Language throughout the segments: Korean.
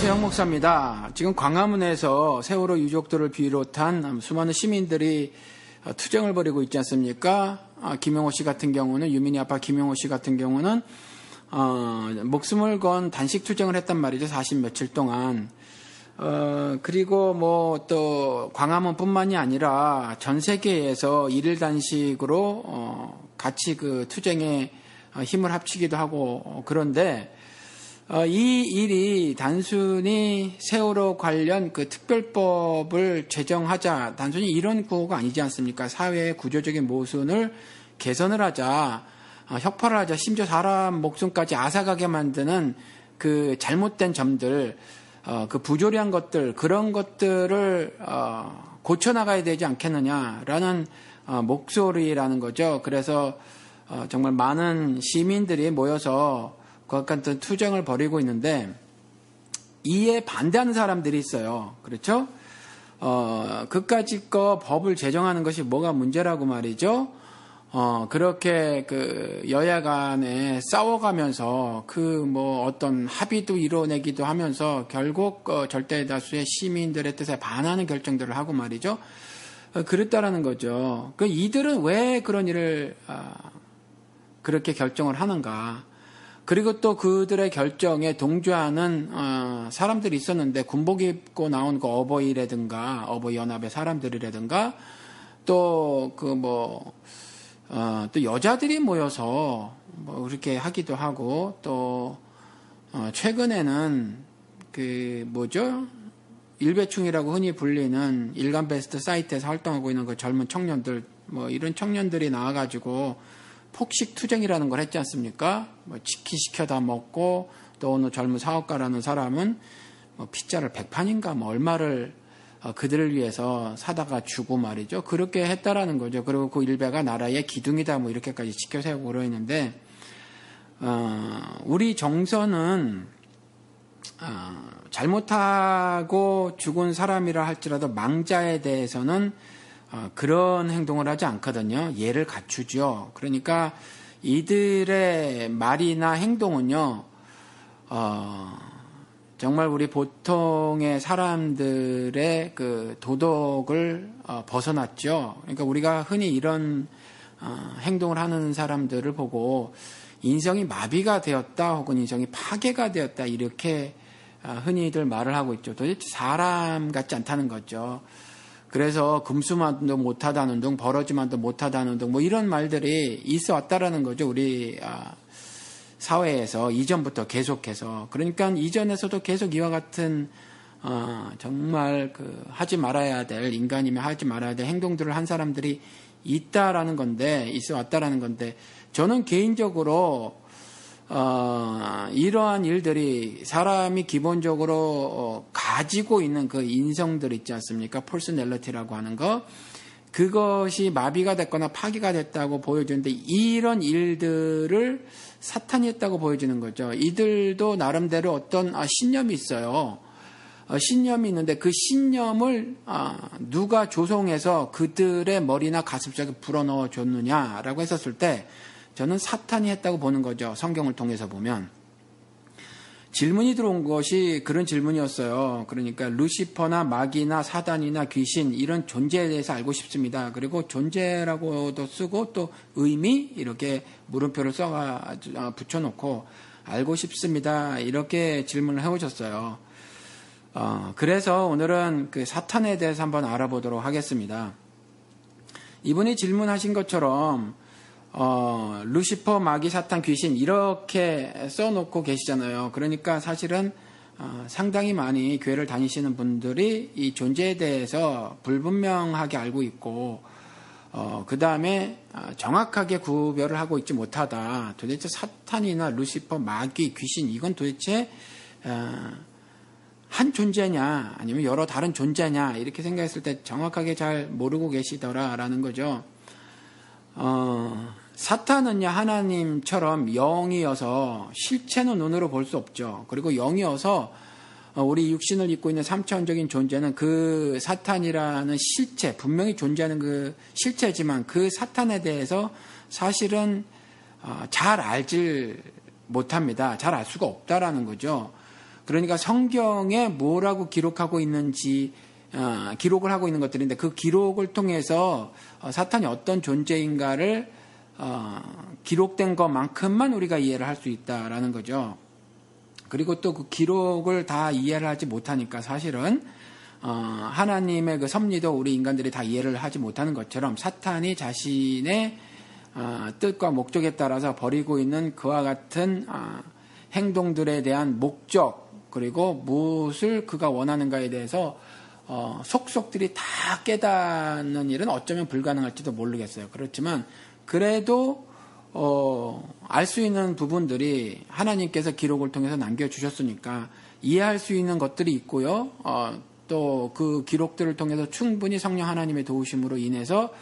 안녕하세요, 목사입니다. 지금 광화문에서 세월호 유족들을 비롯한 수많은 시민들이 투쟁을 벌이고 있지 않습니까? 김용호 씨 같은 경우는, 유민희 아빠 김용호 씨 같은 경우는 목숨을 건 단식 투쟁을 했단 말이죠. 40 며칠 동안. 그리고 뭐 또 광화문뿐만이 아니라 전 세계에서 일일 단식으로 같이 그 투쟁에 힘을 합치기도 하고, 그런데 이 일이 단순히 세월호 관련 그 특별법을 제정하자, 단순히 이런 구호가 아니지 않습니까? 사회의 구조적인 모순을 개선을 하자, 혁파를 하자, 심지어 사람 목숨까지 앗아가게 만드는 그 잘못된 점들, 그 부조리한 것들, 그런 것들을 고쳐나가야 되지 않겠느냐라는 목소리라는 거죠. 그래서 정말 많은 시민들이 모여서 그것 같은 투쟁을 벌이고 있는데, 이에 반대하는 사람들이 있어요. 그렇죠? 그까짓 거 법을 제정하는 것이 뭐가 문제라고 말이죠. 그렇게 그 여야 간에 싸워가면서 그 뭐 어떤 합의도 이뤄내기도 하면서 결국 절대 다수의 시민들의 뜻에 반하는 결정들을 하고 말이죠. 그랬다라는 거죠. 이들은 왜 그런 일을 그렇게 결정을 하는가? 그리고 또 그들의 결정에 동조하는 사람들이 있었는데, 군복 입고 나온 그 어버이라든가 어버이연합의 사람들이라든가 또 또 여자들이 모여서 뭐 그렇게 하기도 하고, 또 최근에는 그 일배충이라고 흔히 불리는 일간 베스트 사이트에서 활동하고 있는 그 젊은 청년들, 뭐 이런 청년들이 나와가지고 폭식 투쟁이라는 걸 했지 않습니까? 뭐 치킨 시켜다 먹고, 또 어느 젊은 사업가라는 사람은 뭐 피자를 100판인가 뭐 얼마를 그들을 위해서 사다가 주고 말이죠. 그렇게 했다라는 거죠. 그리고 그 일베가 나라의 기둥이다 뭐 이렇게까지 지켜세우고 그러는데, 우리 정서는 잘못하고 죽은 사람이라 할지라도 망자에 대해서는 그런 행동을 하지 않거든요. 예를 갖추죠. 그러니까 이들의 말이나 행동은요, 정말 우리 보통의 사람들의 그 도덕을 벗어났죠. 그러니까 우리가 흔히 이런 행동을 하는 사람들을 보고 인성이 마비가 되었다, 혹은 인성이 파괴가 되었다, 이렇게 흔히들 말을 하고 있죠. 도대체 사람 같지 않다는 거죠. 그래서 금수만도 못하다는 둥, 버러지만도 못하다는 둥, 뭐 이런 말들이 있어 왔다라는 거죠. 우리 사회에서 이전부터 계속해서. 그러니까 이전에서도 계속 이와 같은 정말 하지 말아야 될, 인간이면 하지 말아야 될 행동들을 한 사람들이 있다라는 건데, 있어 왔다라는 건데, 저는 개인적으로 이러한 일들이 사람이 기본적으로 가지고 있는 그 인성들 있지 않습니까? 퍼스널리티라고 하는 거, 그것이 마비가 됐거나 파괴가 됐다고 보여주는데, 이런 일들을 사탄이 했다고 보여지는 거죠. 이들도 나름대로 어떤 신념이 있어요. 신념이 있는데 그 신념을 누가 조성해서 그들의 머리나 가슴속에 불어넣어 줬느냐라고 했었을 때, 저는 사탄이 했다고 보는 거죠. 성경을 통해서 보면. 질문이 들어온 것이 그런 질문이었어요. 그러니까 루시퍼나 마귀나 사단이나 귀신, 이런 존재에 대해서 알고 싶습니다. 그리고 존재라고도 쓰고 또 의미, 이렇게 물음표를 붙여놓고 알고 싶습니다, 이렇게 질문을 해오셨어요. 그래서 오늘은 그 사탄에 대해서 한번 알아보도록 하겠습니다. 이분이 질문하신 것처럼 루시퍼, 마귀, 사탄, 귀신 이렇게 써놓고 계시잖아요. 그러니까 사실은 상당히 많이 교회를 다니시는 분들이 이 존재에 대해서 불분명하게 알고 있고, 그 다음에 정확하게 구별을 하고 있지 못하다. 도대체 사탄이나 루시퍼, 마귀, 귀신, 이건 도대체 한 존재냐, 아니면 여러 다른 존재냐, 이렇게 생각했을 때 정확하게 잘 모르고 계시더라라는 거죠. 사탄은요, 하나님처럼 영이어서 실체는 눈으로 볼 수 없죠. 그리고 영이어서 우리 육신을 입고 있는 3차원적인 존재는 그 사탄이라는 실체, 분명히 존재하는 그 실체지만 그 사탄에 대해서 사실은 잘 알질 못합니다. 잘 알 수가 없다라는 거죠. 그러니까 성경에 뭐라고 기록하고 있는지 기록을 하고 있는 것들인데 그 기록을 통해서 사탄이 어떤 존재인가를 기록된 것만큼만 우리가 이해를 할 수 있다라는 거죠. 그리고 또 그 기록을 다 이해를 하지 못하니까 사실은 하나님의 그 섭리도 우리 인간들이 다 이해를 하지 못하는 것처럼 사탄이 자신의 뜻과 목적에 따라서 벌이고 있는 그와 같은 행동들에 대한 목적 그리고 무엇을 그가 원하는가에 대해서 속속들이 다 깨닫는 일은 어쩌면 불가능할지도 모르겠어요. 그렇지만 그래도 알 수 있는 부분들이 하나님께서 기록을 통해서 남겨주셨으니까 이해할 수 있는 것들이 있고요. 또 그 기록들을 통해서 충분히 성령 하나님의 도우심으로 인해서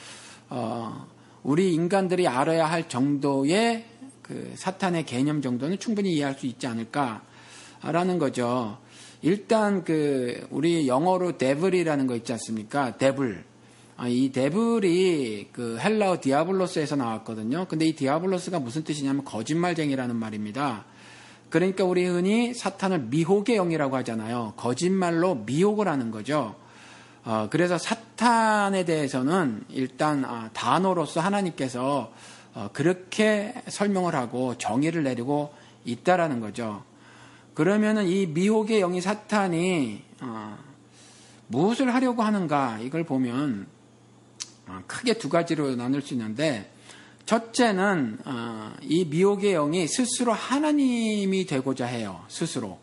우리 인간들이 알아야 할 정도의 그 사탄의 개념 정도는 충분히 이해할 수 있지 않을까라는 거죠. 일단 그 우리 영어로 데블이라는 거 있지 않습니까? 데블. 이 데블이 그 헬라어 디아블로스에서 나왔거든요. 근데 이 디아블로스가 무슨 뜻이냐면 거짓말쟁이라는 말입니다. 그러니까 우리 흔히 사탄을 미혹의 영이라고 하잖아요. 거짓말로 미혹을 하는 거죠. 그래서 사탄에 대해서는 일단 단어로서 하나님께서 그렇게 설명을 하고 정의를 내리고 있다라는 거죠. 그러면은 이 미혹의 영이 사탄이 무엇을 하려고 하는가 이걸 보면 크게 두 가지로 나눌 수 있는데 첫째는 이 미혹의 영이 스스로 하나님이 되고자 해요. 스스로.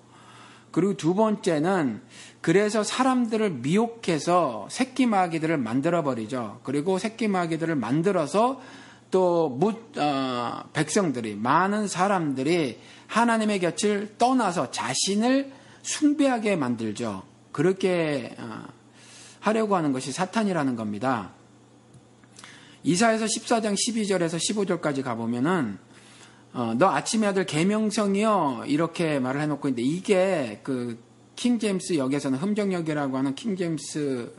그리고 두 번째는 그래서 사람들을 미혹해서 새끼 마귀들을 만들어버리죠. 그리고 새끼 마귀들을 만들어서 또 백성들이 많은 사람들이 하나님의 곁을 떠나서 자신을 숭배하게 만들죠. 그렇게 하려고 하는 것이 사탄이라는 겁니다. 이사야서 14장 12절에서 15절까지 가보면은 너 아침의 아들 계명성이여 이렇게 말을 해놓고 있는데 이게 그 킹제임스 역에서는 흠정역이라고 하는 킹제임스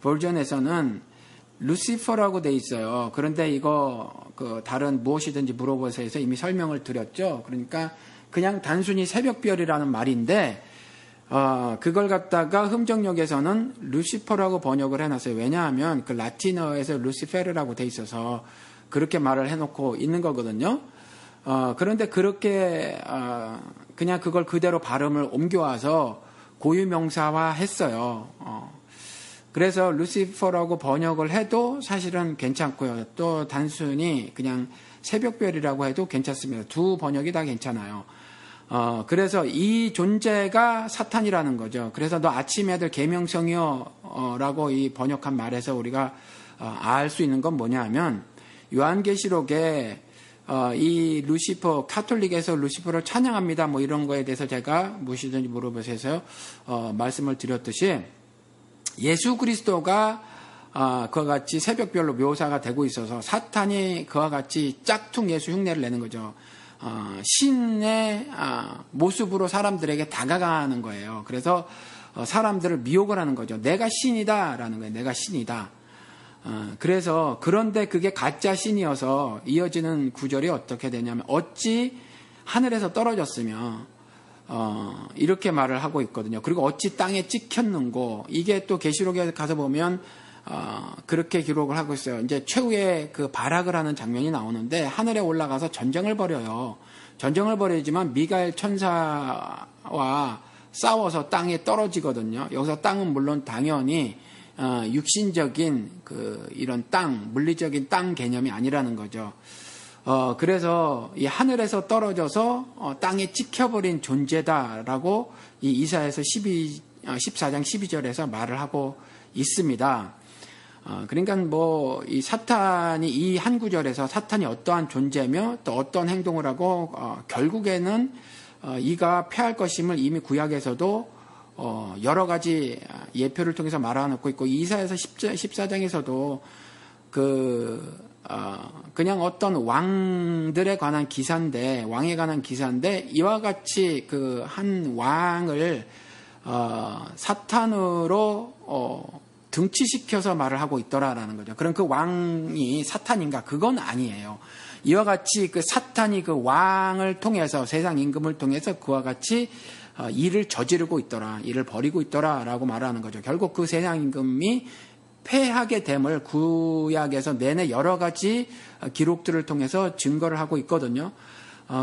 버전에서는 루시퍼라고 돼 있어요. 그런데 이거 그 다른 무엇이든지 물어보세요에서 이미 설명을 드렸죠. 그러니까 그냥 단순히 새벽별이라는 말인데 그걸 갖다가 흠정역에서는 루시퍼라고 번역을 해놨어요. 왜냐하면 그 라틴어에서 루시페르라고 돼 있어서 그렇게 말을 해놓고 있는 거거든요. 그런데 그렇게 그냥 그걸 그대로 발음을 옮겨와서 고유명사화 했어요. 그래서 루시퍼라고 번역을 해도 사실은 괜찮고요. 또 단순히 그냥 새벽별이라고 해도 괜찮습니다. 두 번역이 다 괜찮아요. 그래서 이 존재가 사탄이라는 거죠. 그래서 너 아침의 아들 계명성이여 라고 이 번역한 말에서 우리가 알 수 있는 건 뭐냐 하면 요한계시록에 이 루시퍼, 카톨릭에서 루시퍼를 찬양합니다. 뭐 이런 거에 대해서 제가 무엇이든지 물어보세요. 말씀을 드렸듯이 예수 그리스도가 그와 같이 새벽별로 묘사가 되고 있어서 사탄이 그와 같이 짝퉁 예수 흉내를 내는 거죠. 신의 모습으로 사람들에게 다가가는 거예요. 그래서 사람들을 미혹을 하는 거죠. 내가 신이다라는 거예요. 내가 신이다. 그래서 그런데 그게 가짜 신이어서 이어지는 구절이 어떻게 되냐면 어찌 하늘에서 떨어졌으며 이렇게 말을 하고 있거든요. 그리고 어찌 땅에 찍혔는고 이게 또 계시록에 가서 보면 그렇게 기록을 하고 있어요. 이제 최후의 그 발악을 하는 장면이 나오는데 하늘에 올라가서 전쟁을 벌여요. 전쟁을 벌이지만 미가엘 천사와 싸워서 땅에 떨어지거든요. 여기서 땅은 물론 당연히 육신적인 그 이런 땅, 물리적인 땅 개념이 아니라는 거죠. 그래서 이 하늘에서 떨어져서 땅에 찍혀버린 존재다라고 이 이사야서 14장 12절에서 말을 하고 있습니다. 그러니까 뭐 이 사탄이 이 한 구절에서 사탄이 어떠한 존재며 또 어떤 행동을 하고 결국에는 이가 패할 것임을 이미 구약에서도 여러 가지 예표를 통해서 말해놓고 있고 이사야서 14장에서도 그냥 어떤 왕들에 관한 기사인데 왕에 관한 기사인데 이와 같이 그 한 왕을 사탄으로 등치시켜서 말을 하고 있더라라는 거죠. 그럼 그 왕이 사탄인가? 그건 아니에요. 이와 같이 그 사탄이 그 왕을 통해서 세상 임금을 통해서 그와 같이 일을 저지르고 있더라, 일을 벌이고 있더라라고 말하는 거죠. 결국 그 세상 임금이 패하게 됨을 구약에서 내내 여러 가지 기록들을 통해서 증거를 하고 있거든요.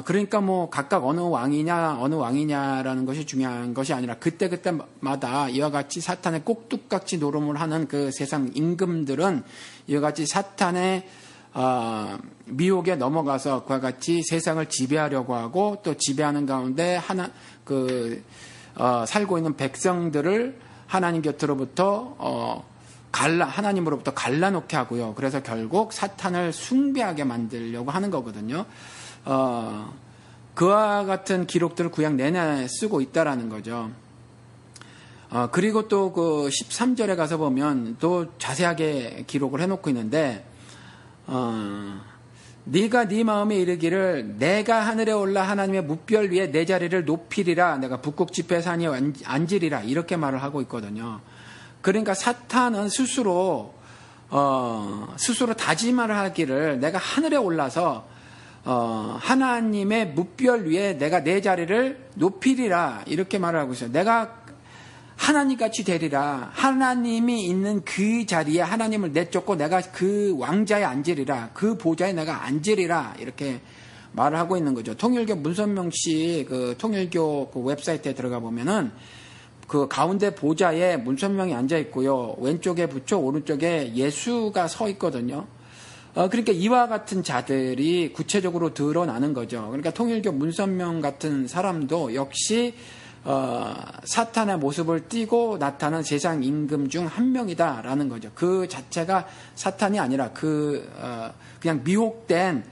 그러니까 뭐 각각 어느 왕이냐라는 것이 중요한 것이 아니라 그때마다 이와 같이 사탄의 꼭두각시 노름을 하는 그 세상 임금들은 이와 같이 사탄의 미혹에 넘어가서 그와 같이 세상을 지배하려고 하고, 또 지배하는 가운데 살고 있는 백성들을 하나님 곁으로부터 하나님으로부터 갈라놓게 하고요. 그래서 결국 사탄을 숭배하게 만들려고 하는 거거든요. 그와 같은 기록들을 구약 내내 쓰고 있다라는 거죠. 그리고 또 그 13절에 가서 보면 또 자세하게 기록을 해놓고 있는데, 네가 네 마음에 이르기를 내가 하늘에 올라 하나님의 무별 위에 내 자리를 높이리라, 내가 북극 지폐 산에 앉으리라, 이렇게 말을 하고 있거든요. 그러니까 사탄은 스스로 다짐을 하기를 내가 하늘에 올라서 하나님의 무별 위에 내가 내 자리를 높이리라, 이렇게 말을 하고 있어요. 내가 하나님같이 되리라, 하나님이 있는 그 자리에 하나님을 내쫓고 내가 그 왕자에 앉으리라, 그 보좌에 내가 앉으리라, 이렇게 말을 하고 있는 거죠. 통일교 문선명 씨 그 통일교 그 웹사이트에 들어가 보면은 그 가운데 보좌에 문선명이 앉아 있고요, 왼쪽에 부처, 오른쪽에 예수가 서 있거든요. 그러니까 이와 같은 자들이 구체적으로 드러나는 거죠. 그러니까 통일교 문선명 같은 사람도 역시 사탄의 모습을 띠고 나타난 세상 임금 중 한 명이다라는 거죠. 그 자체가 사탄이 아니라 그냥 미혹된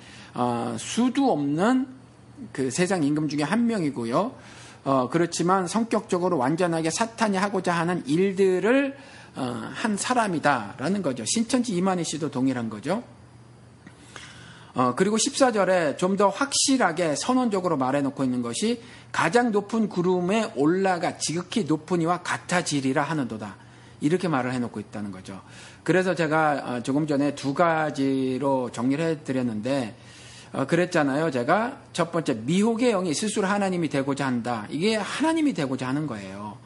수도 없는 그 세상 임금 중에 한 명이고요. 그렇지만 성격적으로 완전하게 사탄이 하고자 하는 일들을 한 사람이다라는 거죠. 신천지 이만희 씨도 동일한 거죠. 그리고 14절에 좀 더 확실하게 선언적으로 말해놓고 있는 것이 가장 높은 구름에 올라가 지극히 높은 이와 같아지리라 하는도다, 이렇게 말을 해놓고 있다는 거죠. 그래서 제가 조금 전에 두 가지로 정리를 해드렸는데, 그랬잖아요. 제가 첫 번째, 미혹의 영이 스스로 하나님이 되고자 한다. 이게 하나님이 되고자 하는 거예요.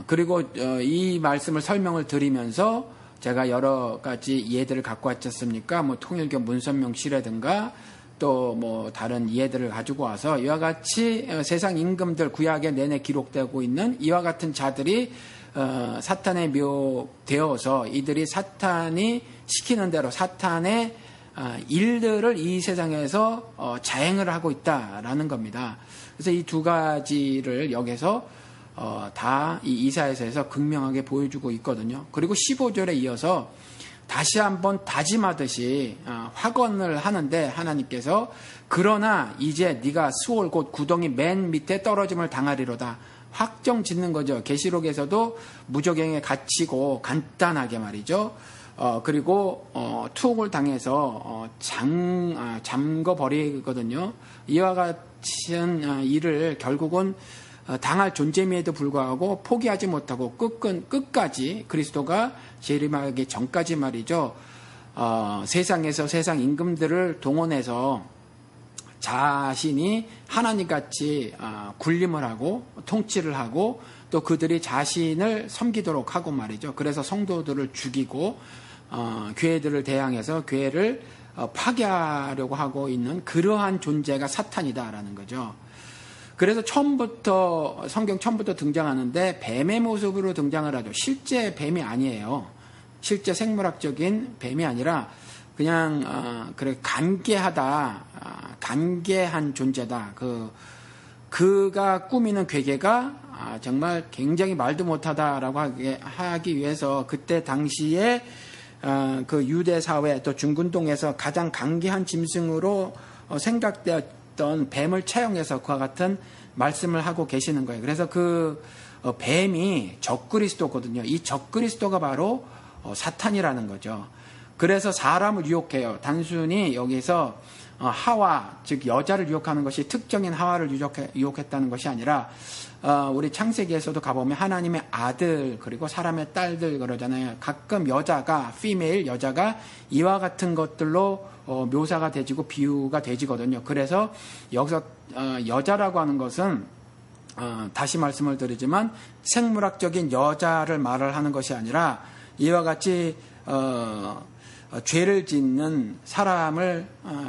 그리고 이 말씀을 설명을 드리면서 제가 여러 가지 예들을 갖고 왔지 않습니까? 뭐 통일교 문선명 씨라든가 또 뭐 다른 예들을 가지고 와서 이와 같이 세상 임금들 구약에 내내 기록되고 있는 이와 같은 자들이 사탄에 미혹되어서 이들이 사탄이 시키는 대로 사탄의 일들을 이 세상에서 자행을 하고 있다라는 겁니다. 그래서 이 두 가지를 여기서 다 이 이사야서에서 극명하게 보여주고 있거든요. 그리고 15절에 이어서 다시 한번 다짐하듯이 확언을 하는데, 하나님께서 그러나 이제 네가 수월 곧 구덩이 맨 밑에 떨어짐을 당하리로다, 확정 짓는 거죠. 계시록에서도 무적행에 갇히고 간단하게 말이죠. 그리고 투옥을 당해서 잠궈버리거든요. 이와 같은 일을 결국은 당할 존재임에도 불구하고 포기하지 못하고 끝까지 그리스도가 재림하기 전까지 말이죠. 세상에서 세상 임금들을 동원해서 자신이 하나님같이 군림을 하고 통치를 하고 또 그들이 자신을 섬기도록 하고 말이죠. 그래서 성도들을 죽이고 교회들을 대항해서 교회를 파괴하려고 하고 있는 그러한 존재가 사탄이다라는 거죠. 그래서 성경 처음부터 등장하는데 뱀의 모습으로 등장을 하죠. 실제 뱀이 아니에요. 실제 생물학적인 뱀이 아니라 그냥 그래 간계한 존재다. 그가 꾸미는 괴계가 정말 굉장히 말도 못하다라고 하기 위해서 그때 당시에 그 유대 사회 또 중근동에서 가장 간계한 짐승으로 생각되었던 뱀을 차용해서 그와 같은 말씀을 하고 계시는 거예요. 그래서 그 뱀이 적그리스도거든요. 이 적그리스도가 바로 사탄이라는 거죠. 그래서 사람을 유혹해요. 단순히 여기서 하와, 즉 여자를 유혹하는 것이 특정인 하와를 유혹했다는 것이 아니라 우리 창세기에서도 가보면 하나님의 아들 그리고 사람의 딸들 그러잖아요. 가끔 female 여자가 이와 같은 것들로 묘사가 되지고 비유가 되지거든요. 그래서 여기서 여자라고 하는 것은 다시 말씀을 드리지만 생물학적인 여자를 말을 하는 것이 아니라 이와 같이 죄를 짓는 사람을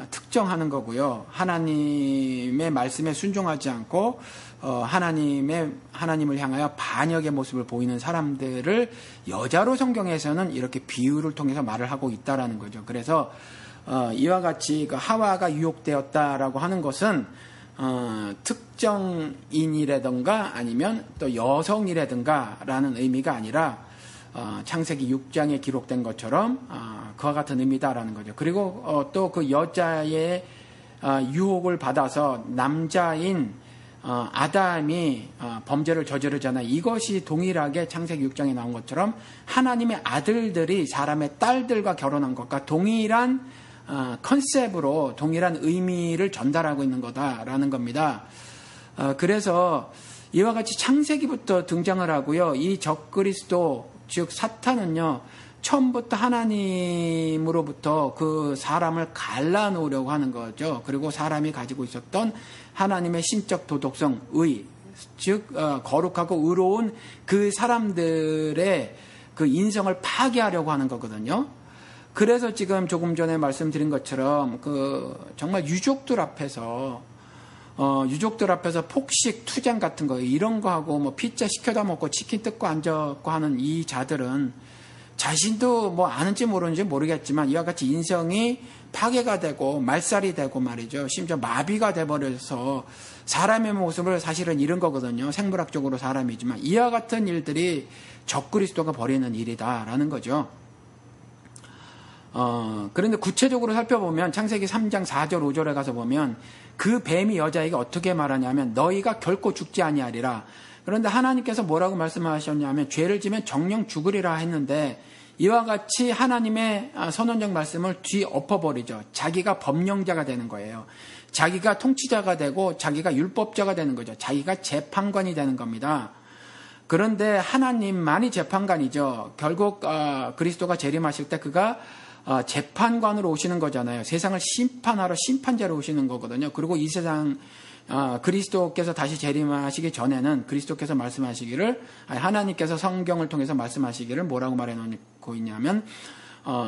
특정하는 거고요. 하나님의 말씀에 순종하지 않고 하나님을 향하여 반역의 모습을 보이는 사람들을 여자로 성경에서는 이렇게 비유를 통해서 말을 하고 있다라는 거죠. 그래서 이와 같이 하와가 유혹되었다라고 하는 것은 특정인이라든가 아니면 또 여성이라든가 라는 의미가 아니라 창세기 6장에 기록된 것처럼 그와 같은 의미다라는 거죠. 그리고 또 그 여자의 유혹을 받아서 남자인 아담이 범죄를 저지르잖아요. 이것이 동일하게 창세기 6장에 나온 것처럼 하나님의 아들들이 사람의 딸들과 결혼한 것과 동일한 컨셉으로 동일한 의미를 전달하고 있는 거다라는 겁니다. 그래서 이와 같이 창세기부터 등장을 하고요. 이 적그리스도 즉 사탄은요. 처음부터 하나님으로부터 그 사람을 갈라놓으려고 하는 거죠. 그리고 사람이 가지고 있었던 하나님의 신적 도덕성, 의, 즉 거룩하고 의로운 그 사람들의 그 인성을 파괴하려고 하는 거거든요. 그래서 지금 조금 전에 말씀드린 것처럼 정말 유족들 앞에서 폭식, 투쟁 같은 거 이런 거 하고 뭐 피자 시켜다 먹고 치킨 뜯고 앉았고 하는 이 자들은 자신도 뭐 아는지 모르는지 모르겠지만 이와 같이 인성이 파괴가 되고 말살이 되고 말이죠. 심지어 마비가 돼버려서 사람의 모습을 사실은 잃은 거거든요. 생물학적으로 사람이지만 이와 같은 일들이 적그리스도가 벌이는 일이다라는 거죠. 그런데 구체적으로 살펴보면 창세기 3장 4절 5절에 가서 보면 그 뱀이 여자에게 어떻게 말하냐면 너희가 결코 죽지 아니하리라. 그런데 하나님께서 뭐라고 말씀하셨냐면 죄를 지면 정령 죽으리라 했는데 이와 같이 하나님의 선언적 말씀을 뒤엎어버리죠. 자기가 법령자가 되는 거예요. 자기가 통치자가 되고 자기가 율법자가 되는 거죠. 자기가 재판관이 되는 겁니다. 그런데 하나님만이 재판관이죠. 결국 그리스도가 재림하실 때 그가 재판관으로 오시는 거잖아요. 세상을 심판하러 심판자로 오시는 거거든요. 그리고 이 세상 그리스도께서 다시 재림하시기 전에는 그리스도께서 말씀하시기를 하나님께서 성경을 통해서 말씀하시기를 뭐라고 말해놓고 있냐면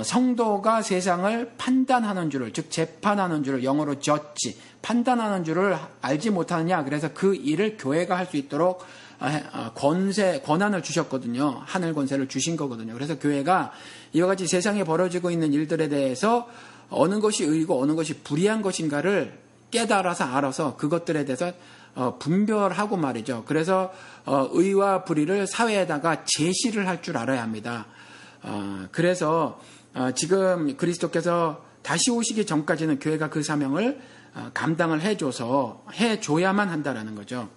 성도가 세상을 판단하는 줄을 즉 재판하는 줄을 영어로 judge 판단하는 줄을 알지 못하느냐. 그래서 그 일을 교회가 할 수 있도록 권한을 주셨거든요. 하늘 권세를 주신 거거든요. 그래서 교회가 이와 같이 세상에 벌어지고 있는 일들에 대해서 어느 것이 의이고 어느 것이 불의한 것인가를 깨달아서 알아서 그것들에 대해서 분별하고 말이죠. 그래서 의와 불의를 사회에다가 제시를 할 줄 알아야 합니다. 그래서 지금 그리스도께서 다시 오시기 전까지는 교회가 그 사명을 감당을 해줘야만 한다라는 거죠.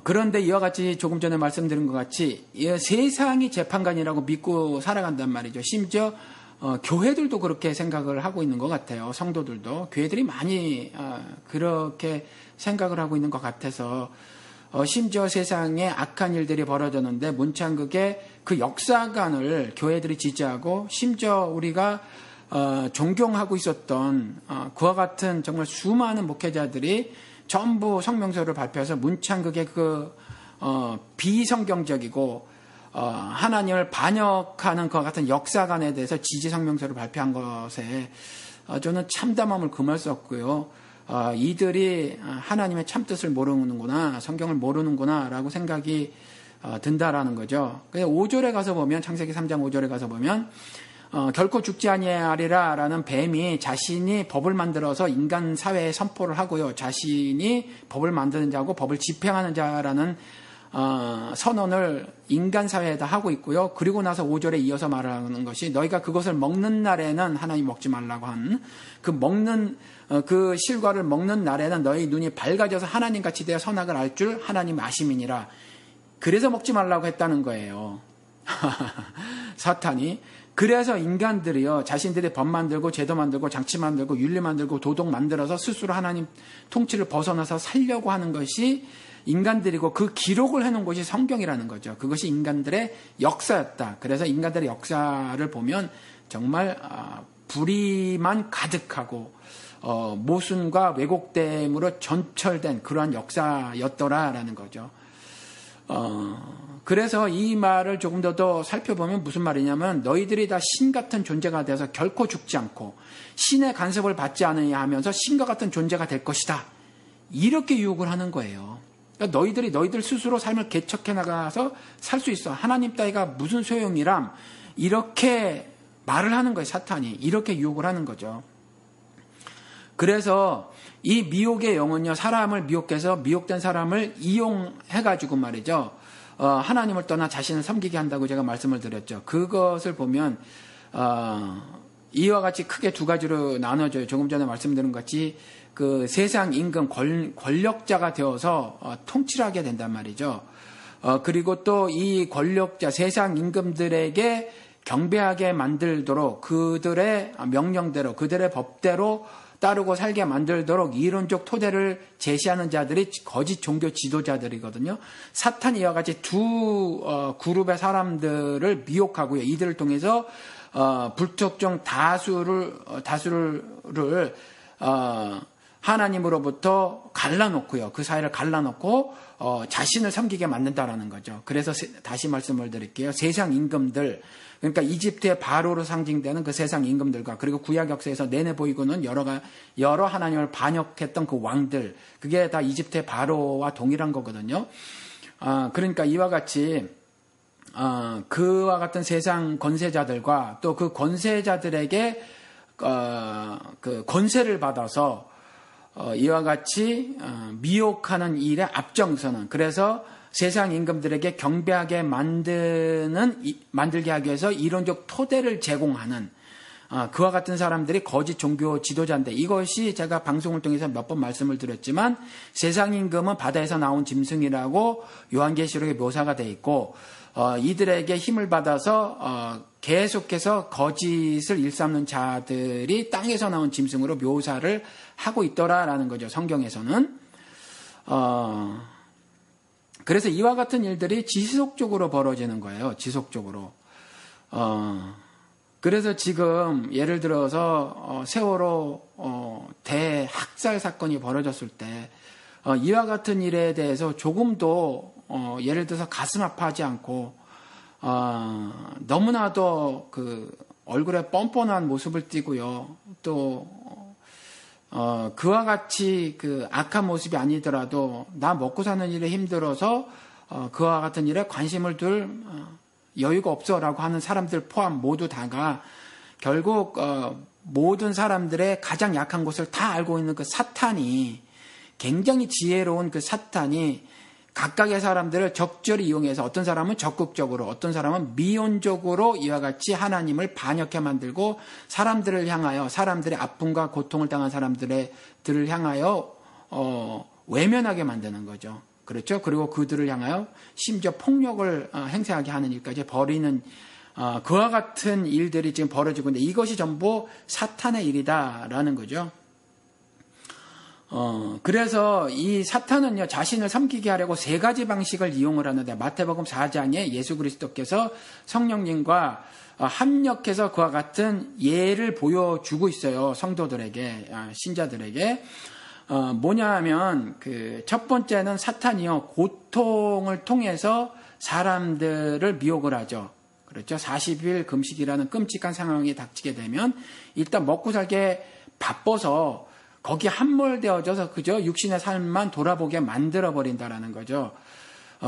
그런데 이와 같이 조금 전에 말씀드린 것 같이 세상이 재판관이라고 믿고 살아간단 말이죠. 심지어 교회들도 그렇게 생각을 하고 있는 것 같아요. 성도들도 교회들이 많이 그렇게 생각을 하고 있는 것 같아서 심지어 세상에 악한 일들이 벌어졌는데 문창극의 그 역사관을 교회들이 지지하고 심지어 우리가 존경하고 있었던 그와 같은 정말 수많은 목회자들이 전부 성명서를 발표해서 문창극의 비성경적이고 하나님을 반역하는 것 같은 역사관에 대해서 지지 성명서를 발표한 것에 저는 참담함을 금할 수 없고요. 이들이 하나님의 참뜻을 모르는구나, 성경을 모르는구나 라고 생각이 든다라는 거죠. 5절에 가서 보면 창세기 3장 5절에 가서 보면 결코 죽지 아니하리라 라는 뱀이 자신이 법을 만들어서 인간 사회에 선포를 하고요. 자신이 법을 만드는 자고 법을 집행하는 자라는 선언을 인간 사회에다 하고 있고요. 그리고 나서 5절에 이어서 말하는 것이 너희가 그것을 먹는 날에는 하나님 먹지 말라고 한 그 실과를 먹는 날에는 너희 눈이 밝아져서 하나님같이 되어 선악을 알 줄 하나님 아심이니라. 그래서 먹지 말라고 했다는 거예요. 사탄이. 그래서 인간들이요, 자신들이 법 만들고 제도 만들고 장치 만들고 윤리 만들고 도덕 만들어서 스스로 하나님 통치를 벗어나서 살려고 하는 것이 인간들이고 그 기록을 해놓은 것이 성경이라는 거죠. 그것이 인간들의 역사였다. 그래서 인간들의 역사를 보면 정말 불의만 가득하고 모순과 왜곡됨으로 전철된 그러한 역사였더라라는 거죠. 그래서 이 말을 조금 더 살펴보면 무슨 말이냐면 너희들이 다 신 같은 존재가 되어서 결코 죽지 않고 신의 간섭을 받지 않으냐 하면서 신과 같은 존재가 될 것이다. 이렇게 유혹을 하는 거예요. 그러니까 너희들 스스로 삶을 개척해 나가서 살 수 있어. 하나님 따위가 무슨 소용이람. 이렇게 말을 하는 거예요. 사탄이. 이렇게 유혹을 하는 거죠. 그래서 이 미혹의 영은요, 사람을 미혹해서 미혹된 사람을 이용해가지고 말이죠. 하나님을 떠나 자신을 섬기게 한다고 제가 말씀을 드렸죠. 그것을 보면, 이와 같이 크게 두 가지로 나눠져요. 조금 전에 말씀드린 것 같이 그 세상 임금 권력자가 되어서 통치를 하게 된단 말이죠. 그리고 또 이 권력자, 세상 임금들에게 경배하게 만들도록 그들의 명령대로, 그들의 법대로 따르고 살게 만들도록 이론적 토대를 제시하는 자들이 거짓 종교 지도자들이거든요. 사탄이 이와 같이 두 그룹의 사람들을 미혹하고요. 이들을 통해서 불특정 다수를 하나님으로부터 갈라놓고요. 그 사이를 갈라놓고 자신을 섬기게 만든다라는 거죠. 그래서 다시 말씀을 드릴게요. 세상 임금들, 그러니까 이집트의 바로로 상징되는 그 세상 임금들과 그리고 구약 역사에서 내내 보이고는 여러 하나님을 반역했던 그 왕들, 그게 다 이집트의 바로와 동일한 거거든요. 그러니까 이와 같이 그와 같은 세상 권세자들과 또 그 권세자들에게 그 권세를 받아서 이와 같이 미혹하는 일에 앞장서는, 그래서 세상 임금들에게 경배하게 만들게 하기 위해서 이론적 토대를 제공하는 그와 같은 사람들이 거짓 종교 지도자인데, 이것이 제가 방송을 통해서 몇 번 말씀을 드렸지만 세상 임금은 바다에서 나온 짐승이라고 요한계시록에 묘사가 되어 있고, 이들에게 힘을 받아서 계속해서 거짓을 일삼는 자들이 땅에서 나온 짐승으로 묘사를 하고 있더라라는 거죠. 성경에서는. 그래서 이와 같은 일들이 지속적으로 벌어지는 거예요. 지속적으로. 그래서 지금 예를 들어서 세월호 대학살 사건이 벌어졌을 때 이와 같은 일에 대해서 조금도 예를 들어서 가슴 아파하지 않고 너무나도 그 얼굴에 뻔뻔한 모습을 띠고요. 또 그와 같이 그 악한 모습이 아니더라도 나 먹고 사는 일에 힘들어서 그와 같은 일에 관심을 둘 여유가 없어라고 하는 사람들 포함 모두 다가 결국 모든 사람들의 가장 약한 곳을 다 알고 있는 그 사탄이, 굉장히 지혜로운 그 사탄이 각각의 사람들을 적절히 이용해서 어떤 사람은 적극적으로, 어떤 사람은 미온적으로 이와 같이 하나님을 반역해 만들고 사람들을 향하여, 사람들의 아픔과 고통을 당한 사람들을 향하여 외면하게 만드는 거죠. 그렇죠? 그리고 그들을 향하여 심지어 폭력을 행사하게 하는 일까지 벌이는 그와 같은 일들이 지금 벌어지고 있는데, 이것이 전부 사탄의 일이다라는 거죠. 그래서 이 사탄은요, 자신을 섬기게 하려고 세 가지 방식을 이용을 하는데, 마태복음 4장에 예수 그리스도께서 성령님과 합력해서 그와 같은 예를 보여주고 있어요. 성도들에게, 신자들에게. 뭐냐 하면, 첫 번째는 사탄이요, 고통을 통해서 사람들을 미혹을 하죠. 그렇죠. 40일 금식이라는 끔찍한 상황이 닥치게 되면, 일단 먹고 살게 바빠서 거기에 함몰되어져서 그저 육신의 삶만 돌아보게 만들어버린다라는 거죠.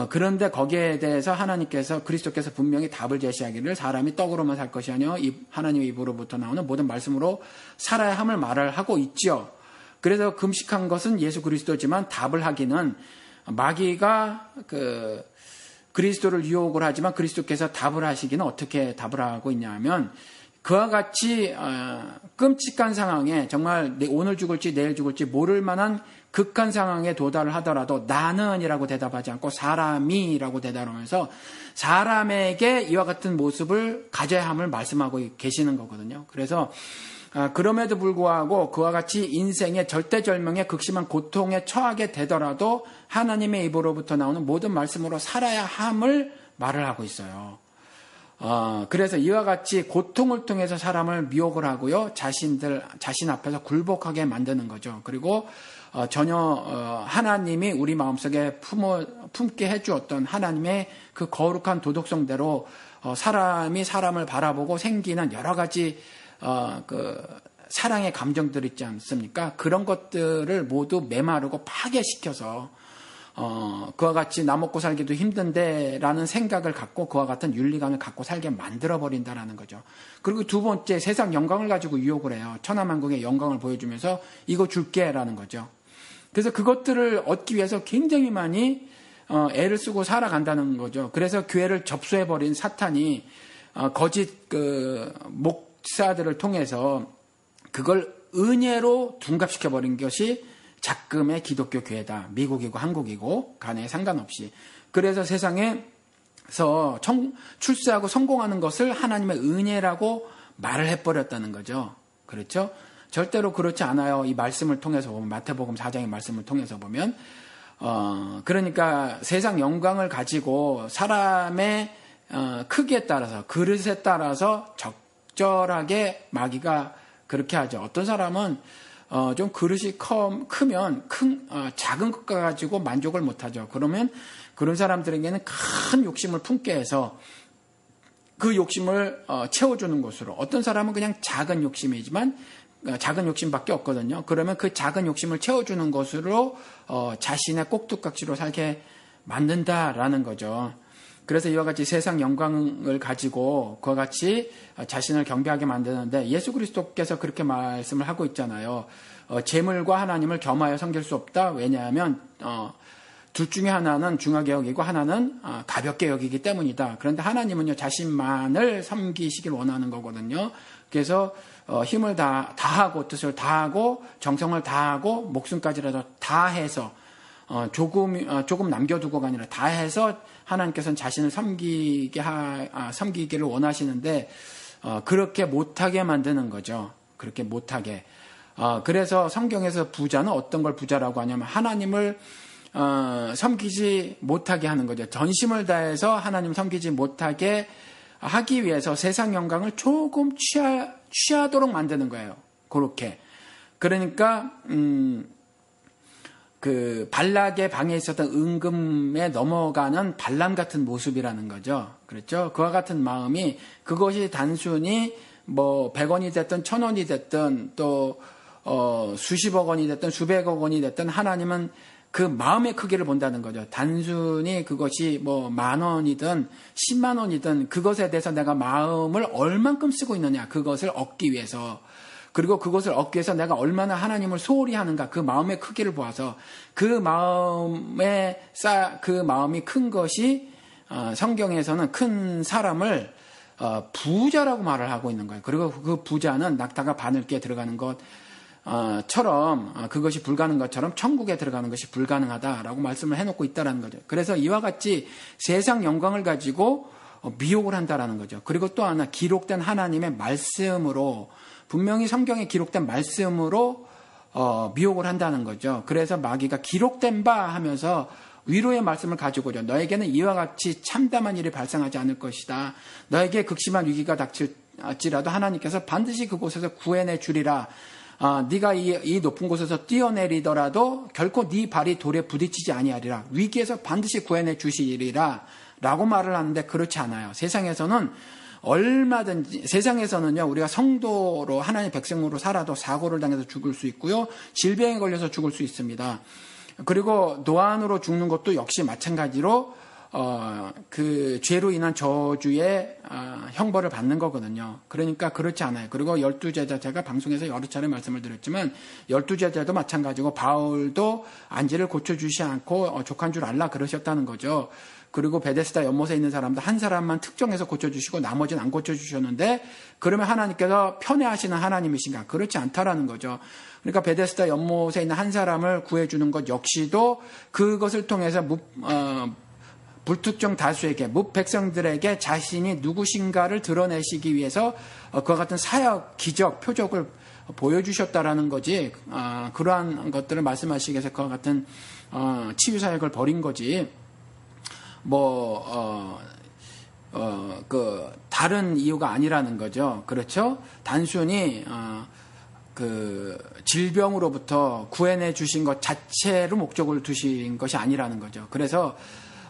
그런데 거기에 대해서 하나님께서, 그리스도께서 분명히 답을 제시하기를 사람이 떡으로만 살 것이 아니요 하나님의 입으로부터 나오는 모든 말씀으로 살아야 함을 말을 하고 있죠. 그래서 금식한 것은 예수 그리스도지만 답을 하기는, 마귀가 그리스도를 유혹을 하지만 그리스도께서 답을 하시기는 어떻게 답을 하고 있냐 하면, 그와 같이 끔찍한 상황에, 정말 오늘 죽을지 내일 죽을지 모를 만한 극한 상황에 도달을 하더라도 나는이라고 대답하지 않고 사람이라고 대답하면서 사람에게 이와 같은 모습을 가져야 함을 말씀하고 계시는 거거든요. 그래서 그럼에도 불구하고 그와 같이 인생의 절대절명의 극심한 고통에 처하게 되더라도 하나님의 입으로부터 나오는 모든 말씀으로 살아야 함을 말을 하고 있어요. 그래서 이와 같이 고통을 통해서 사람을 미혹을 하고요. 자신 앞에서 굴복하게 만드는 거죠. 그리고 전혀 하나님이 우리 마음속에 품게 해주었던 하나님의 그 거룩한 도덕성대로 사람이 사람을 바라보고 생기는 여러 가지 그 사랑의 감정들 있지 않습니까? 그런 것들을 모두 메마르고 파괴시켜서 그와 같이 나 먹고 살기도 힘든데 라는 생각을 갖고 그와 같은 윤리관을 갖고 살게 만들어버린다라는 거죠. 그리고 두 번째, 세상 영광을 가지고 유혹을 해요. 천하만국의 영광을 보여주면서 이거 줄게 라는 거죠. 그래서 그것들을 얻기 위해서 굉장히 많이 애를 쓰고 살아간다는 거죠. 그래서 교회를 접수해버린 사탄이 거짓 그 목사들을 통해서 그걸 은혜로 둔갑시켜버린 것이 작금의 기독교 교회다. 미국이고 한국이고 간에 상관없이. 그래서 세상에서 출세하고 성공하는 것을 하나님의 은혜라고 말을 해버렸다는 거죠. 그렇죠? 절대로 그렇지 않아요. 이 말씀을 통해서 보면, 마태복음 4장의 말씀을 통해서 보면 그러니까 세상 영광을 가지고 사람의 크기에 따라서, 그릇에 따라서 적절하게 마귀가 그렇게 하죠. 어떤 사람은 좀 그릇이 크면 작은 것 가지고 만족을 못하죠. 그러면 그런 사람들에게는 큰 욕심을 품게 해서 그 욕심을 채워주는 것으로, 어떤 사람은 그냥 작은 욕심이지만 작은 욕심밖에 없거든요. 그러면 그 작은 욕심을 채워주는 것으로 자신의 꼭두각시로 살게 만든다라는 거죠. 그래서 이와 같이 세상 영광을 가지고 그와 같이 자신을 경배하게 만드는데, 예수 그리스도께서 그렇게 말씀을 하고 있잖아요. 재물과 하나님을 겸하여 섬길 수 없다. 왜냐하면 둘 중에 하나는 중하게 여기고 하나는 가볍게 여기기 때문이다. 그런데 하나님은요, 자신만을 섬기시길 원하는 거거든요. 그래서 힘을 다하고 뜻을 다하고 정성을 다하고 목숨까지라도 다해서 조금 남겨두고가 아니라 다해서 하나님께서는 자신을 섬기기를 원하시는데 그렇게 못하게 만드는 거죠. 그렇게 못하게. 그래서 성경에서 부자는 어떤 걸 부자라고 하냐면 하나님을 섬기지 못하게 하는 거죠. 전심을 다해서 하나님 섬기지 못하게 하기 위해서 세상 영광을 조금 취하도록 만드는 거예요. 그렇게. 그러니까 그 발락의 방에 있었던 은금에 넘어가는 발람 같은 모습이라는 거죠. 그렇죠? 그와 같은 마음이, 그것이 단순히 뭐 100원이 됐든 1000원이 됐든 또 수십억 원이 됐든 수백억 원이 됐든 하나님은 그 마음의 크기를 본다는 거죠. 단순히 그것이 뭐 10,000원이든 10만 원이든 그것에 대해서 내가 마음을 얼만큼 쓰고 있느냐, 그것을 얻기 위해서. 그리고 그것을 얻기 위해서 내가 얼마나 하나님을 소홀히 하는가, 그 마음의 크기를 보아서 그 마음이 큰 것이 성경에서는 큰 사람을 부자라고 말을 하고 있는 거예요. 그리고 그 부자는 낙타가 바늘기에 들어가는 것처럼, 그것이 불가능한 것처럼 천국에 들어가는 것이 불가능하다라고 말씀을 해놓고 있다는 거죠. 그래서 이와 같이 세상 영광을 가지고 미혹을 한다라는 거죠. 그리고 또 하나, 기록된 하나님의 말씀으로, 분명히 성경에 기록된 말씀으로 미혹을 한다는 거죠. 그래서 마귀가 기록된 바 하면서 위로의 말씀을 가지고죠. 너에게는 이와 같이 참담한 일이 발생하지 않을 것이다. 너에게 극심한 위기가 닥칠지라도 하나님께서 반드시 그곳에서 구해내 주리라. 네가 이 높은 곳에서 뛰어내리더라도 결코 네 발이 돌에 부딪히지 아니하리라. 위기에서 반드시 구해내 주시리라 라고 말을 하는데, 그렇지 않아요. 세상에서는요, 우리가 성도로 하나님의 백성으로 살아도 사고를 당해서 죽을 수 있고요, 질병에 걸려서 죽을 수 있습니다. 그리고 노안으로 죽는 것도 역시 마찬가지로 그 죄로 인한 저주의 형벌을 받는 거거든요. 그러니까 그렇지 않아요. 그리고 12제자, 제가 방송에서 여러 차례 말씀을 드렸지만 12제자도 마찬가지고 바울도 안지를 고쳐주시 않고 족한 줄 알라 그러셨다는 거죠. 그리고 베데스다 연못에 있는 사람도 한 사람만 특정해서 고쳐주시고 나머지는 안 고쳐주셨는데, 그러면 하나님께서 편애하시는 하나님이신가? 그렇지 않다라는 거죠. 그러니까 베데스다 연못에 있는 한 사람을 구해주는 것 역시도 그것을 통해서 불특정 다수에게, 백성들에게 자신이 누구신가를 드러내시기 위해서 그와 같은 사역, 기적, 표적을 보여주셨다라는 거지, 그러한 것들을 말씀하시기 위해서 그와 같은 치유사역을 벌인 거지, 다른 이유가 아니라는 거죠. 그렇죠? 단순히, 질병으로부터 구해내 주신 것 자체로 목적을 두신 것이 아니라는 거죠. 그래서,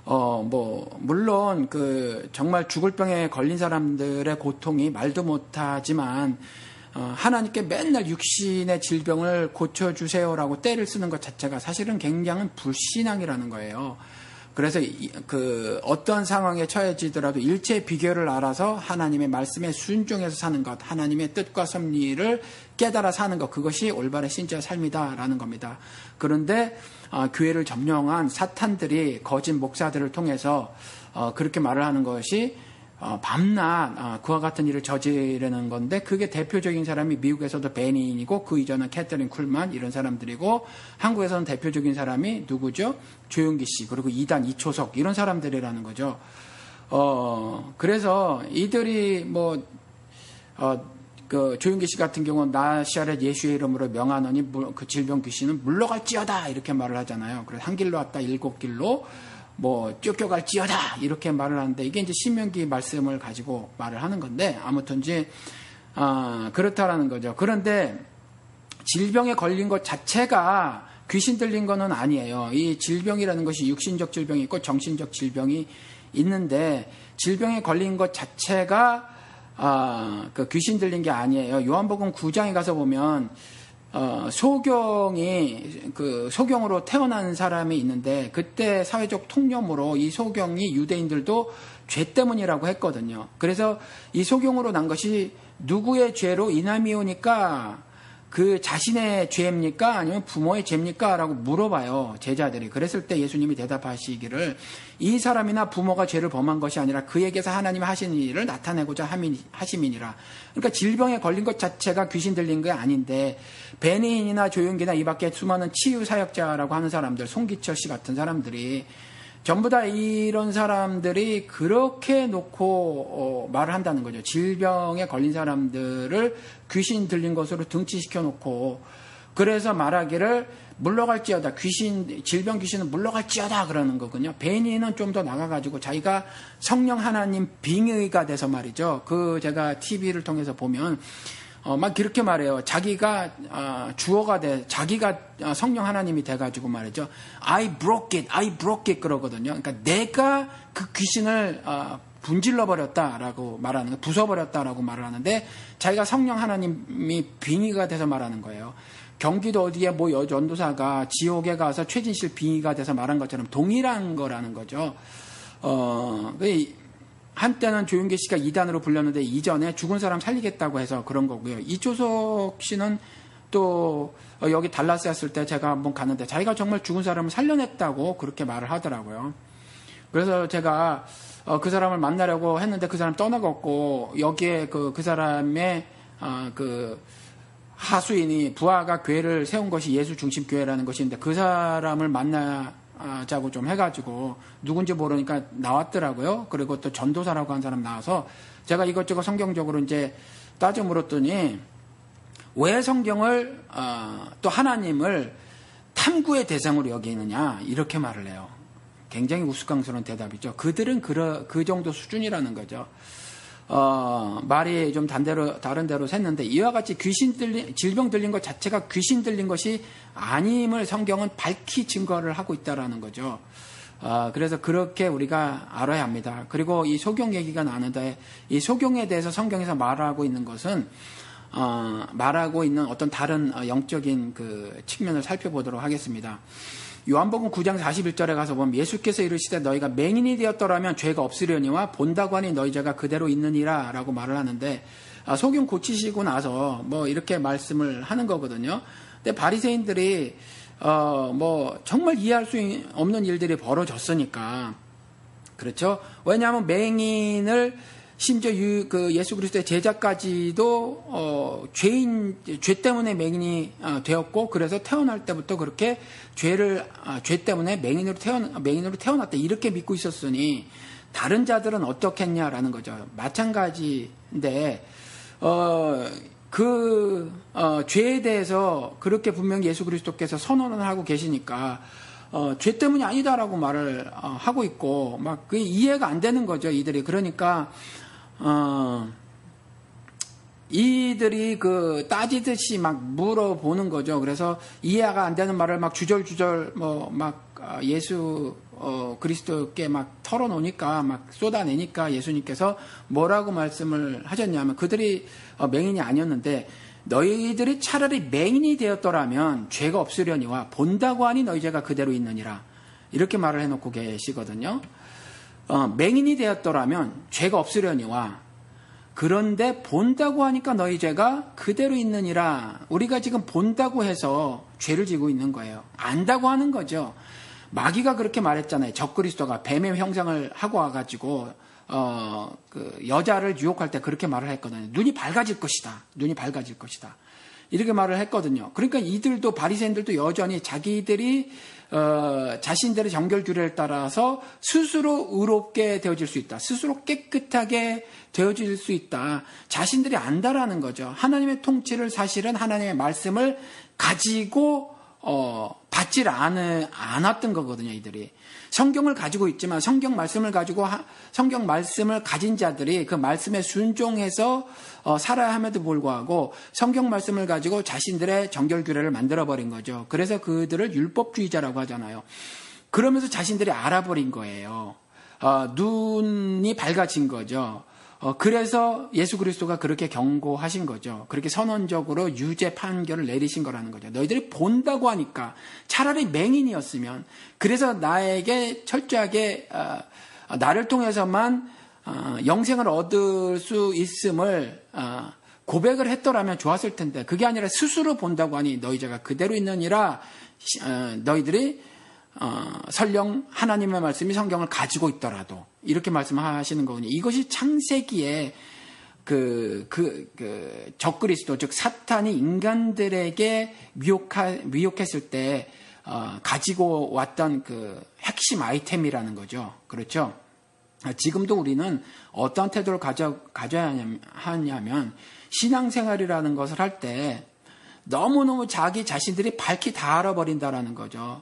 물론, 정말 죽을 병에 걸린 사람들의 고통이 말도 못하지만, 하나님께 맨날 육신의 질병을 고쳐주세요라고 떼를 쓰는 것 자체가 사실은 굉장히 불신앙이라는 거예요. 그래서 어떤 상황에 처해지더라도 일체 비결을 알아서 하나님의 말씀에 순종해서 사는 것, 하나님의 뜻과 섭리를 깨달아 사는 것, 그것이 올바른 신자의 삶이다라는 겁니다. 그런데 교회를 점령한 사탄들이 거짓 목사들을 통해서 그렇게 말을 하는 것이 밤낮 그와 같은 일을 저지르는 건데, 그게 대표적인 사람이 미국에서도 베니인이고 그 이전은 캐터린 쿨만 이런 사람들이고, 한국에서는 대표적인 사람이 누구죠? 조용기 씨, 그리고 이단 이초석 이런 사람들이라는 거죠. 그래서 이들이 조용기 씨 같은 경우는 나시아렛 예수의 이름으로 명하노니 그 질병 귀신은 물러갈지어다 이렇게 말을 하잖아요. 그래서 한 길로 왔다 일곱 길로 쫓겨갈지어다 이렇게 말을 하는데, 이게 이제 신명기 말씀을 가지고 말을 하는 건데, 아무튼 이제 그렇다라는 거죠. 그런데 질병에 걸린 것 자체가 귀신 들린 거는 아니에요. 이 질병이라는 것이 육신적 질병이 있고 정신적 질병이 있는데, 질병에 걸린 것 자체가 귀신 들린 게 아니에요. 요한복음 9장에 가서 보면 소경으로 태어난 사람이 있는데, 그때 사회적 통념으로 이 소경이 유대인들도 죄 때문이라고 했거든요. 그래서 이 소경으로 난 것이 누구의 죄로 인함이오니까 그 자신의 죄입니까? 아니면 부모의 죄입니까? 라고 물어봐요, 제자들이. 그랬을 때 예수님이 대답하시기를, 이 사람이나 부모가 죄를 범한 것이 아니라 그에게서 하나님이 하신 일을 나타내고자 하심이니라. 그러니까 질병에 걸린 것 자체가 귀신 들린 게 아닌데, 베니인이나 조용기나 이 밖에 수많은 치유 사역자라고 하는 사람들, 송기철 씨 같은 사람들이 전부 다 이런 사람들이 그렇게 놓고 말을 한다는 거죠. 질병에 걸린 사람들을 귀신 들린 것으로 등치시켜 놓고, 그래서 말하기를 물러갈지어다, 질병 귀신은 물러갈지어다 그러는 거군요. 베니는 좀 더 나가가지고 자기가 성령 하나님 빙의가 돼서 말이죠. 제가 TV를 통해서 보면 막 그렇게 말해요. 자기가 주어가 자기가 성령 하나님이 돼가지고 말이죠. I broke it 그러거든요. 그러니까 내가 그 귀신을 분질러 버렸다라고 말하는 거, 부숴버렸다라고 말을 하는데, 자기가 성령 하나님이 빙의가 돼서 말하는 거예요. 경기도 어디에 전도사가 지옥에 가서 최진실 빙의가 돼서 말한 것처럼 동일한 거라는 거죠. 한때는 조윤계 씨가 이단으로 불렸는데, 이전에 죽은 사람 살리겠다고 해서 그런 거고요. 이초석 씨는 또 여기 달라스에 왔을 때 제가 한번 갔는데, 자기가 정말 죽은 사람을 살려냈다고 그렇게 말을 하더라고요. 그래서 제가 그 사람을 만나려고 했는데 그 사람 떠나갔고, 여기에 그 사람의 하수인이 부하가 교회를 세운 것이 예수 중심 교회라는 것인데, 그 사람을 만나자고 좀 해가지고 누군지 모르니까 나왔더라고요. 그리고 또 전도사라고 한 사람 나와서 제가 이것저것 성경적으로 이제 따져 물었더니, 왜 성경을 또 하나님을 탐구의 대상으로 여기느냐 이렇게 말을 해요. 굉장히 우스꽝스러운 대답이죠. 그들은 그 정도 수준이라는 거죠. 말이 좀 다른 데로 샜는데, 이와 같이 질병 들린 것 자체가 귀신 들린 것이 아님을 성경은 밝히 증거를 하고 있다라는 거죠. 그래서 그렇게 우리가 알아야 합니다. 그리고 이 소경 얘기가 나는데, 이 소경에 대해서 성경에서 말하고 있는 것은 말하고 있는 어떤 다른 영적인 측면을 살펴보도록 하겠습니다. 요한복음 9장 41절에 가서 보면, 예수께서 이르시되 너희가 맹인이 되었더라면 죄가 없으려니와 본다고 하니 너희 죄가 그대로 있느니라 라고 말을 하는데, 소경 고치시고 나서 이렇게 말씀을 하는 거거든요. 근데 바리새인들이 정말 이해할 수 없는 일들이 벌어졌으니까, 그렇죠? 왜냐하면 맹인을 심지어 예수 그리스도의 제자까지도 죄 때문에 맹인이 되었고, 그래서 태어날 때부터 그렇게 죄 때문에 맹인으로 태어났다 이렇게 믿고 있었으니, 다른 자들은 어떻겠냐라는 거죠. 마찬가지인데 죄에 대해서 그렇게 분명히 예수 그리스도께서 선언을 하고 계시니까 죄 때문이 아니다라고 말을 하고 있고 막 그게 이해가 안 되는 거죠, 이들이. 그러니까 이들이 그 따지듯이 막 물어보는 거죠. 그래서 이해가 안 되는 말을 막 주절주절 예수 그리스도께 막 털어놓으니까 막 쏟아내니까 예수님께서 뭐라고 말씀을 하셨냐면, 그들이 맹인이 아니었는데 너희들이 차라리 맹인이 되었더라면 죄가 없으려니와 본다고 하니 너희 죄가 그대로 있느니라, 이렇게 말을 해놓고 계시거든요. 맹인이 되었더라면 죄가 없으려니와, 그런데 본다고 하니까 너희 죄가 그대로 있느니라. 우리가 지금 본다고 해서 죄를 지고 있는 거예요. 안다고 하는 거죠. 마귀가 그렇게 말했잖아요. 적그리스도가 뱀의 형상을 하고 와가지고 그 여자를 유혹할 때 그렇게 말을 했거든요. 눈이 밝아질 것이다. 눈이 밝아질 것이다. 이렇게 말을 했거든요. 그러니까 이들도, 바리새인들도 여전히 자기들이 자신들의 정결규례를 따라서 스스로 의롭게 되어질 수 있다, 스스로 깨끗하게 되어질 수 있다, 자신들이 안다라는 거죠. 하나님의 통치를, 사실은 하나님의 말씀을 가지고 받질 않았던 거거든요. 이들이 성경을 가지고 있지만 성경 말씀을 가진 자들이 그 말씀에 순종해서 살아야 함에도 불구하고 성경 말씀을 가지고 자신들의 정결규례를 만들어버린 거죠. 그래서 그들을 율법주의자라고 하잖아요. 그러면서 자신들이 알아버린 거예요. 눈이 밝아진 거죠. 그래서 예수 그리스도가 그렇게 경고하신 거죠. 그렇게 선언적으로 유죄 판결을 내리신 거라는 거죠. 너희들이 본다고 하니까, 차라리 맹인이었으면, 그래서 나에게 철저하게 나를 통해서만 영생을 얻을 수 있음을 고백을 했더라면 좋았을 텐데, 그게 아니라 스스로 본다고 하니 너희 죄가 그대로 있느니라. 너희들이 설령 하나님의 말씀이 성경을 가지고 있더라도, 이렇게 말씀하시는 거군요. 이것이 창세기에 적그리스도, 즉 사탄이 인간들에게 미혹했을 때 가지고 왔던 그 핵심 아이템이라는 거죠. 그렇죠? 지금도 우리는 어떤 태도를 가져야 하냐면, 신앙생활이라는 것을 할 때 너무너무 자기 자신들이 밝히 다 알아버린다라는 거죠.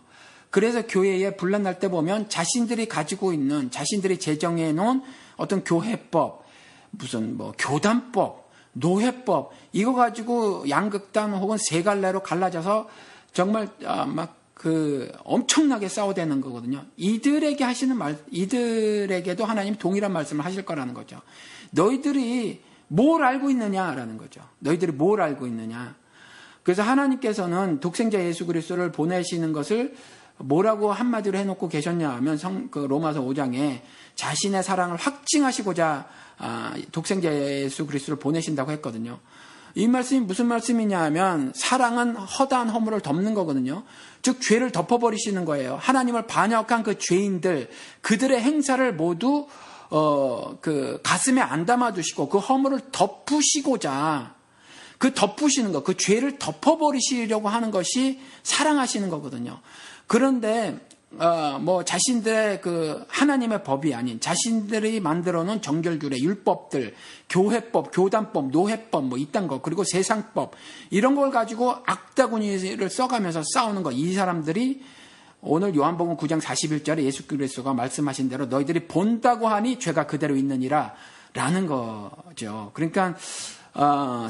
그래서 교회에 분란 날 때 보면 자신들이 가지고 있는, 자신들이 제정해 놓은 어떤 교회법, 무슨 교단법, 노회법, 이거 가지고 양극단 혹은 세 갈래로 갈라져서 정말 엄청나게 싸워대는 거거든요. 이들에게 하시는 이들에게도 하나님 동일한 말씀을 하실 거라는 거죠. 너희들이 뭘 알고 있느냐라는 거죠. 너희들이 뭘 알고 있느냐. 그래서 하나님께서는 독생자 예수 그리스도를 보내시는 것을 뭐라고 한마디로 해놓고 계셨냐 하면, 로마서 5장에 자신의 사랑을 확증하시고자 독생자 예수 그리스도를 보내신다고 했거든요. 이 말씀이 무슨 말씀이냐 하면, 사랑은 허다한 허물을 덮는 거거든요. 즉 죄를 덮어버리시는 거예요. 하나님을 반역한 그 죄인들, 그들의 행사를 모두 그 가슴에 안 담아두시고 그 허물을 덮으시고자, 덮으시는 것, 그 죄를 덮어버리시려고 하는 것이 사랑하시는 거거든요. 그런데 자신들의 그 하나님의 법이 아닌 자신들이 만들어 놓은 정결규례, 율법들, 교회법, 교단법, 노회법 이딴 거, 그리고 세상법, 이런 걸 가지고 악다구니를 써가면서 싸우는 거, 이 사람들이 오늘 요한복음 9장 41절에 예수 그리스도가 말씀하신 대로 너희들이 본다고 하니 죄가 그대로 있느니라 라는 거죠. 그러니까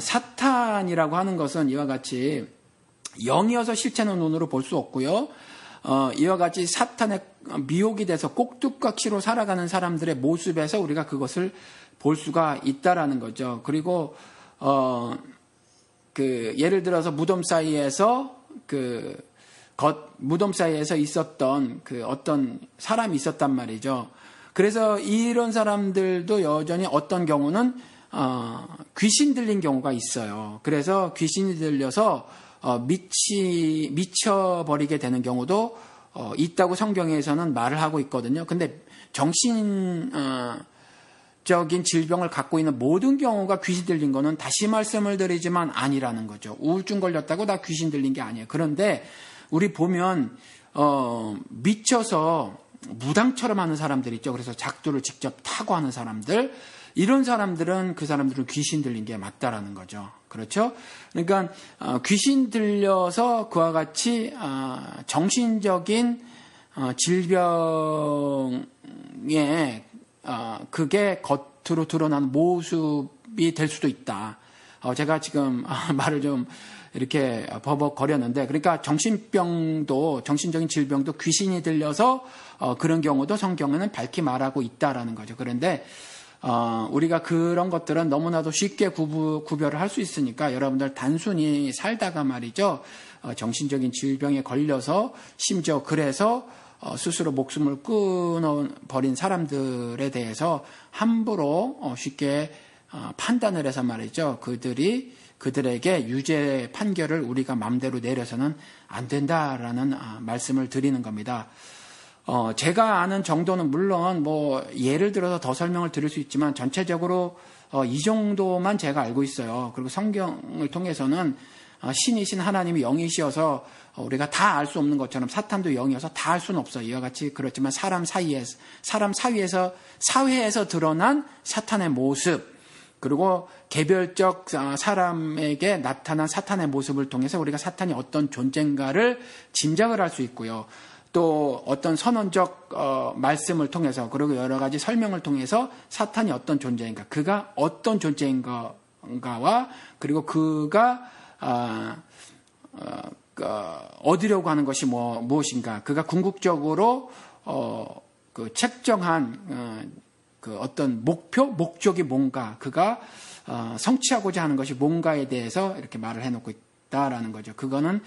사탄이라고 하는 것은 이와 같이 영이어서 실체는 눈으로 볼 수 없고요. 이와 같이 사탄의 미혹이 돼서 꼭두각시로 살아가는 사람들의 모습에서 우리가 그것을 볼 수가 있다라는 거죠. 그리고 예를 들어서 무덤 사이에서 있었던 어떤 사람이 있었단 말이죠. 그래서 이런 사람들도 여전히 어떤 경우는 귀신 들린 경우가 있어요. 그래서 귀신이 들려서 미쳐버리게 되는 경우도 있다고 성경에서는 말을 하고 있거든요. 근데 정신적인 질병을 갖고 있는 모든 경우가 귀신 들린 거는, 다시 말씀을 드리지만, 아니라는 거죠. 우울증 걸렸다고 다 귀신 들린 게 아니에요. 그런데 우리 보면 미쳐서 무당처럼 하는 사람들 있죠. 그래서 작두를 직접 타고 하는 사람들, 이런 사람들은 귀신 들린 게 맞다라는 거죠. 그렇죠? 그러니까 귀신 들려서 그와 같이 정신적인 질병에 그게 겉으로 드러나는 모습이 될 수도 있다. 제가 지금 말을 좀 이렇게 버벅거렸는데, 그러니까 정신적인 질병도 귀신이 들려서 그런 경우도 성경에는 밝히 말하고 있다라는 거죠. 그런데 우리가 그런 것들은 너무나도 쉽게 구별을 할 수 있으니까 여러분들 단순히 살다가 말이죠, 정신적인 질병에 걸려서 심지어 그래서 스스로 목숨을 끊어버린 사람들에 대해서 함부로 쉽게 판단을 해서 말이죠, 그들에게 유죄 판결을 우리가 마음대로 내려서는 안 된다라는 말씀을 드리는 겁니다. 제가 아는 정도는 물론 뭐 예를 들어서 더 설명을 드릴 수 있지만 전체적으로 이 정도만 제가 알고 있어요. 그리고 성경을 통해서는 신이신 하나님이 영이시여서 우리가 다 알 수 없는 것처럼 사탄도 영이어서 다 알 수는 없어요. 이와 같이 그렇지만 사람 사이에서 사회에서 드러난 사탄의 모습, 그리고 개별적 사람에게 나타난 사탄의 모습을 통해서 우리가 사탄이 어떤 존재인가를 짐작을 할 수 있고요. 또 어떤 선언적 말씀을 통해서, 그리고 여러 가지 설명을 통해서 사탄이 어떤 존재인가, 그가 어떤 존재인가와, 그리고 그가 얻으려고 하는 것이 무엇인가, 그가 궁극적으로 그 책정한 그 어떤 목적이 뭔가, 그가 성취하고자 하는 것이 뭔가에 대해서 이렇게 말을 해놓고 있다라는 거죠. 그거는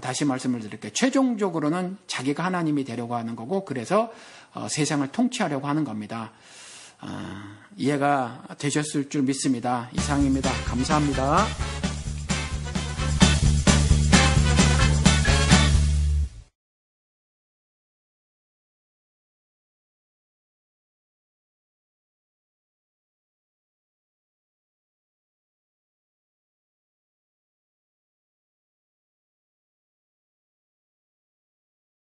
다시 말씀을 드릴게요. 최종적으로는 자기가 하나님이 되려고 하는 거고, 그래서 세상을 통치하려고 하는 겁니다. 이해가 되셨을 줄 믿습니다. 이상입니다. 감사합니다.